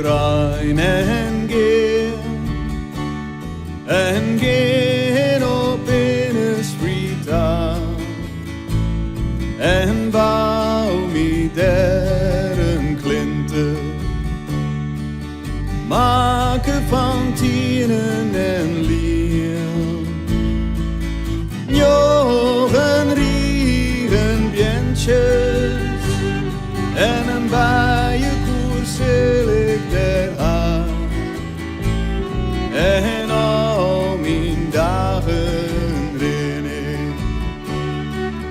rein en gehen op binnensfrieta en bouw me der een klinte, maken van tienen en lieren, jogen rieren bientjes en een bijenkoers zil ik der aan. En al mijn dagen rin ik,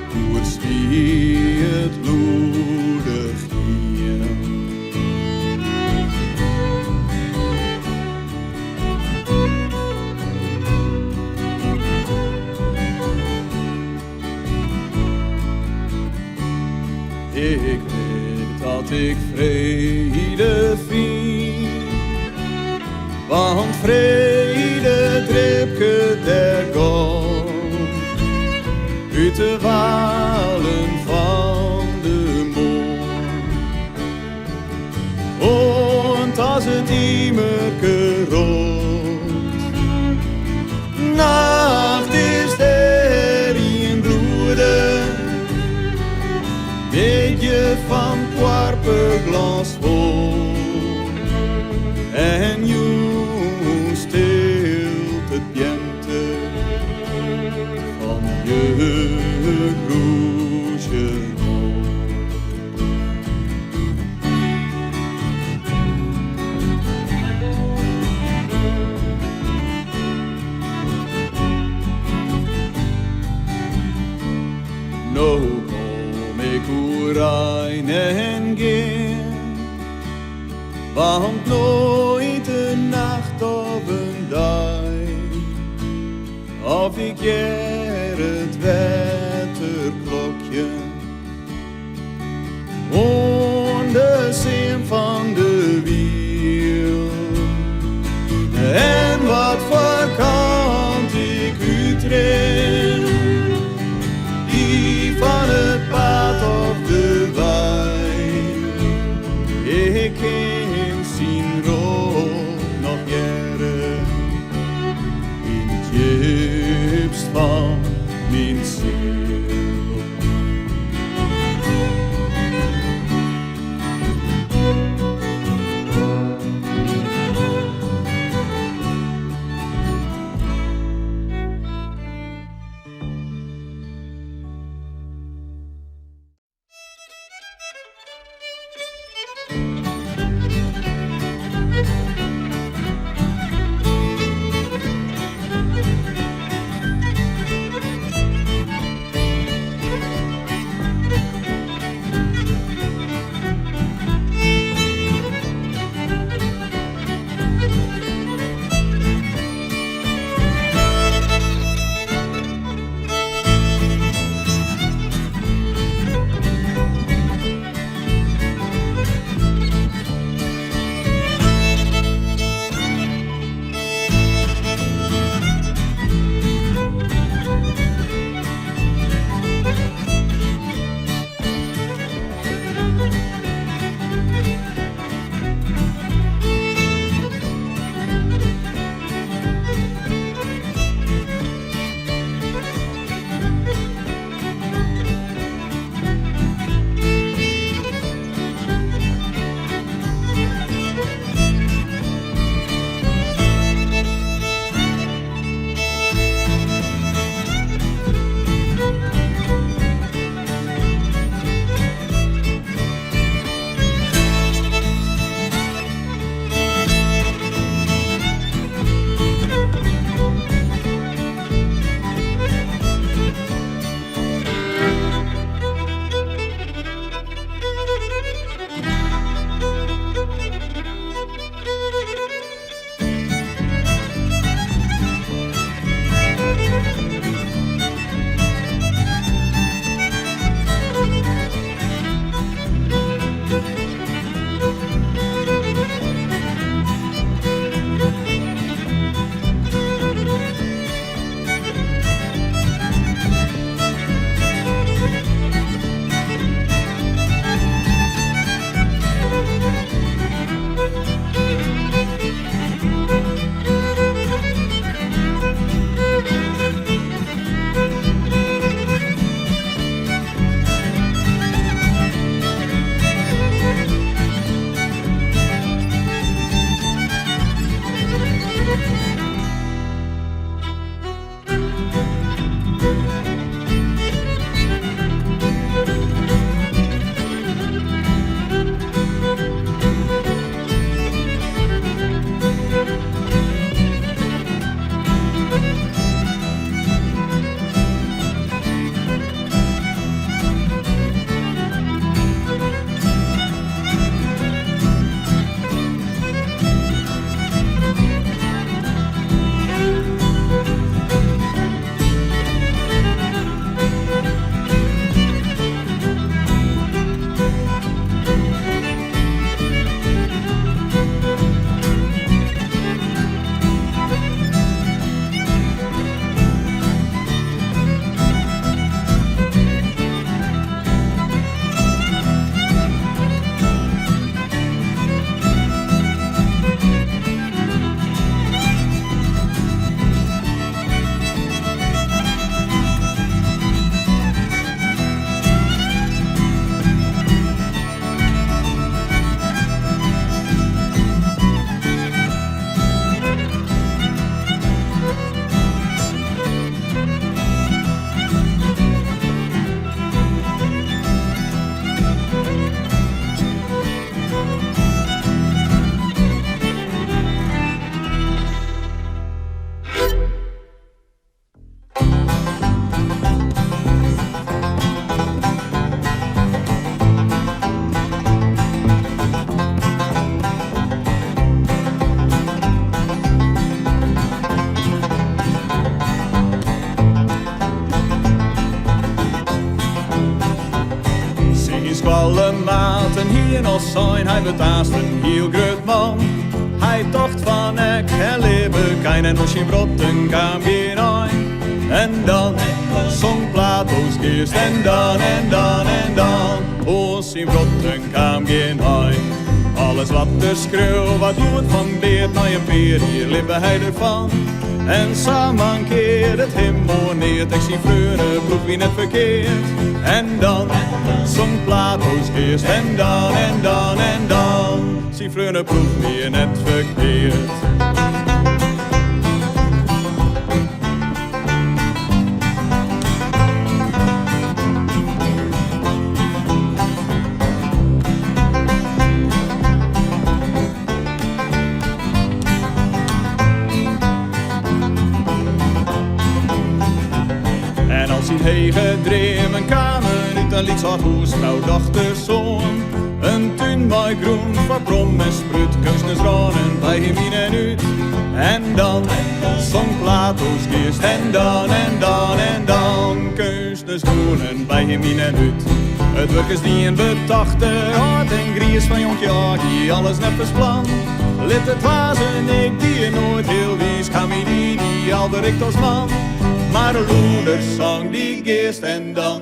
koers wie het bloedig hier. Ik weet dat ik vrede vind, want vrede dripke der God uit de walen van de mond. En als het immerke rood, nacht is der in broeder, weet je van kwarpenglas vol en je stilt het bjente van je groesje no kom ik rein en gaan, want nooit een nacht of een dag, of ik jer het wetterklokje, on de zin van de wiel. En wat voor kant ik uitren, die van het pad of de wei, ik kan zien rood nog jaren in het diepst van mijn ziel. was zijn, hij betaast een heel groot man. Hij dacht van ik en leven kein en als je brotten kan geen een. En dan zong Plato's geest en dan ons in brotten kwam geen een. Alles wat de schreeuw, wat doet van beert naar je peer, hier lippen hij ervan. En samen keert het hemel neer, ik zie vreugde, proef wie net verkeerd. En dan zong Plato's geest en dan zie vreugde, proef wie net verkeerd. En als hij hegen dreef een kamer uit, dan liet zat hoes, vrouw, dochter, zoon. Een tuin bij groen, van brom en sprut, kunstensranen bij hem in en uit. En dan zong Plato's geest en dan kunstensgroenen bij hem in en uit. Het werkers die een betachte hart en gries van jonkje Agie, alles net versplan. Lid het wazen, ik die je nooit heel wies, Camini die al bericht als man. Maar de loeders zang die geest en dan